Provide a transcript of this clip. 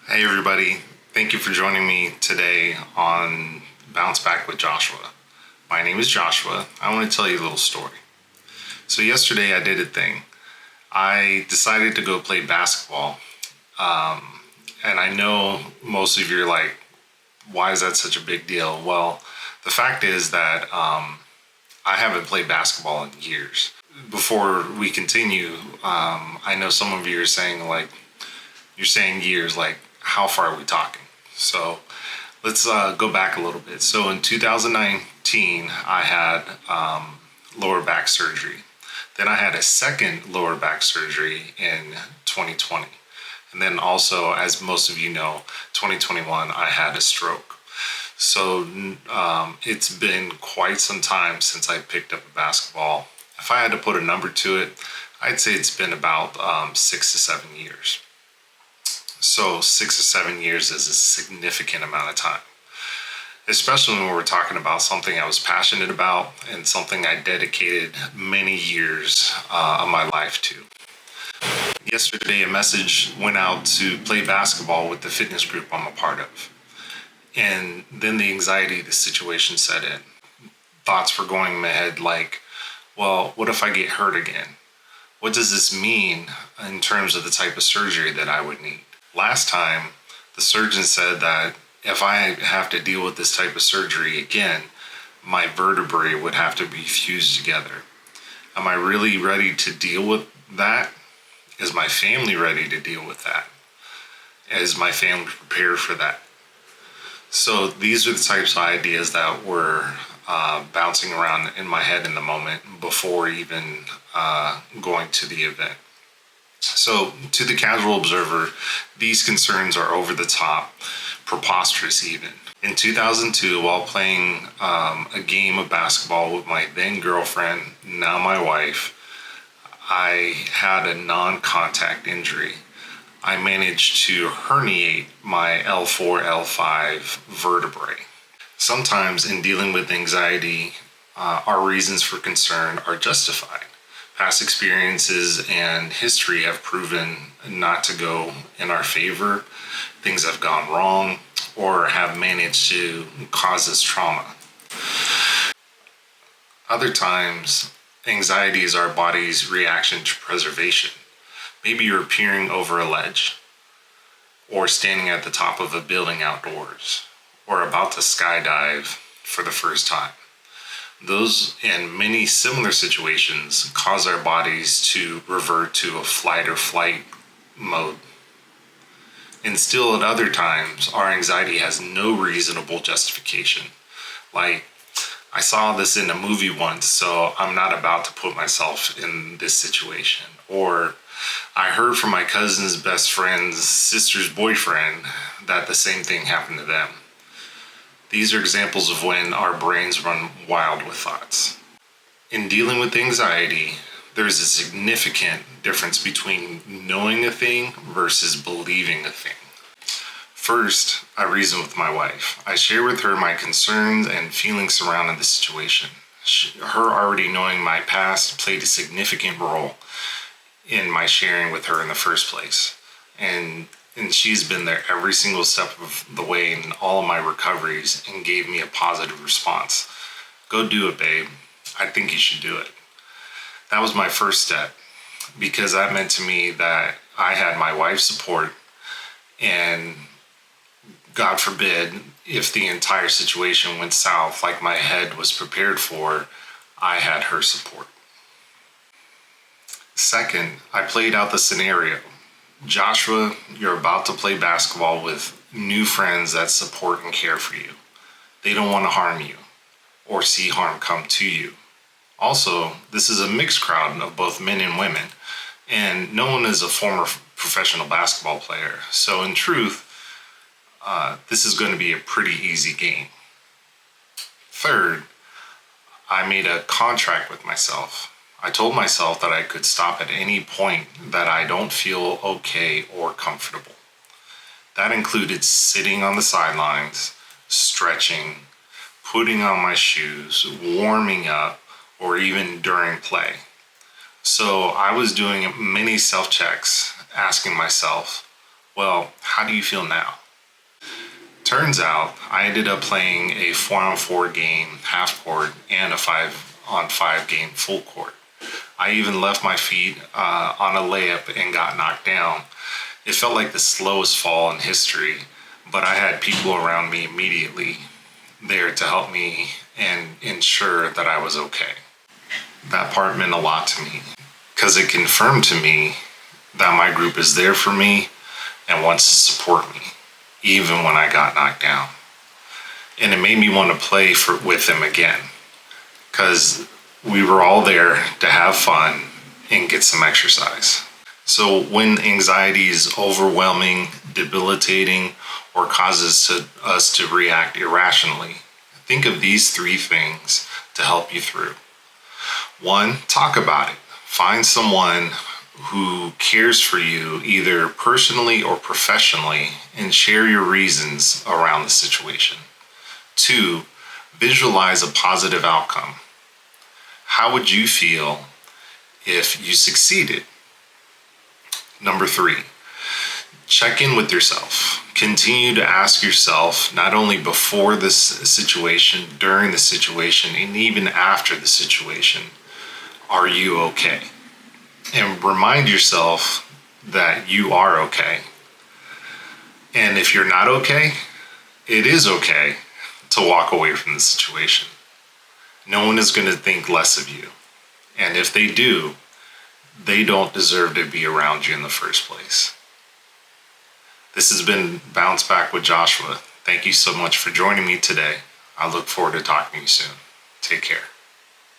Hey everybody, thank you for joining me today on Bounce Back with Joshua. My name is Joshua. I want to tell you a little story. So yesterday I did a thing. I decided to go play basketball. And I know most of you are like, why is that such a big deal? Well, the fact is that I haven't played basketball in years. Before we continue, I know some of you are saying you're saying years, like how far are we talking? So let's go back a little bit. So in 2019, I had lower back surgery. Then I had a second lower back surgery in 2020. And then also, as most of you know, 2021, I had a stroke. So it's been quite some time since I picked up a basketball. If I had to put a number to it, I'd say it's been about 6 to 7 years. So 6 to 7 years is a significant amount of time, especially when we're talking about something I was passionate about and something I dedicated many years of my life to. Yesterday, a message went out to play basketball with the fitness group I'm a part of. And then the anxiety of the situation set in. Thoughts were going in my head like, well, what if I get hurt again? What does this mean in terms of the type of surgery that I would need? Last time, the surgeon said that if I have to deal with this type of surgery again, my vertebrae would have to be fused together. Am I really ready to deal with that? Is my family ready to deal with that? Is my family prepared for that? So these are the types of ideas that were bouncing around in my head in the moment before even going to the event. So to the casual observer, these concerns are over the top, preposterous even. In 2002, while playing a game of basketball with my then girlfriend, now my wife, I had a non-contact injury. I managed to herniate my L4, L5 vertebrae. Sometimes in dealing with anxiety, our reasons for concern are justified. Past experiences and history have proven not to go in our favor. Things have gone wrong or have managed to cause us trauma. Other times, anxiety is our body's reaction to preservation. Maybe you're peering over a ledge, or standing at the top of a building outdoors, or about to skydive for the first time. Those and many similar situations cause our bodies to revert to a flight or flight mode. And still at other times, our anxiety has no reasonable justification. Like, I saw this in a movie once, so I'm not about to put myself in this situation. Or I heard from my cousin's best friend's sister's boyfriend that the same thing happened to them. These are examples of when our brains run wild with thoughts. In dealing with anxiety, there's a significant difference between knowing a thing versus believing a thing. First, I reason with my wife. I share with her my concerns and feelings surrounding the situation. Her already knowing my past played a significant role in my sharing with her in the first place. And she's been there every single step of the way in all of my recoveries and gave me a positive response. Go do it, babe. I think you should do it. That was my first step because that meant to me that I had my wife's support, and God forbid, if the entire situation went south like my head was prepared for, I had her support. Second, I played out the scenario. Joshua, you're about to play basketball with new friends that support and care for you. They don't want to harm you or see harm come to you. Also, this is a mixed crowd of both men and women, and no one is a former professional basketball player. So in truth, this is going to be a pretty easy game. Third, I made a contract with myself. I told myself that I could stop at any point that I don't feel okay or comfortable. That included sitting on the sidelines, stretching, putting on my shoes, warming up, or even during play. So I was doing many self-checks, asking myself, Well, how do you feel now? Turns out I ended up playing a 4-on-4 game half court and a 5-on-5 game full court. I even left my feet on a layup and got knocked down. It felt like the slowest fall in history, but I had people around me immediately there to help me and ensure that I was okay. That part meant a lot to me because it confirmed to me that my group is there for me and wants to support me, even when I got knocked down. And it made me want to play with them again because we were all there to have fun and get some exercise. So when anxiety is overwhelming, debilitating, or causes us to react irrationally, think of these 3 things to help you through. 1, talk about it. Find someone who cares for you either personally or professionally and share your reasons around the situation. 2, visualize a positive outcome. How would you feel if you succeeded? Number 3, check in with yourself. Continue to ask yourself, not only before this situation, during the situation, and even after the situation, are you okay? And remind yourself that you are okay. And if you're not okay, it is okay to walk away from the situation. No one is going to think less of you. And if they do, they don't deserve to be around you in the first place. This has been Bounce Back with Joshua. Thank you so much for joining me today. I look forward to talking to you soon. Take care.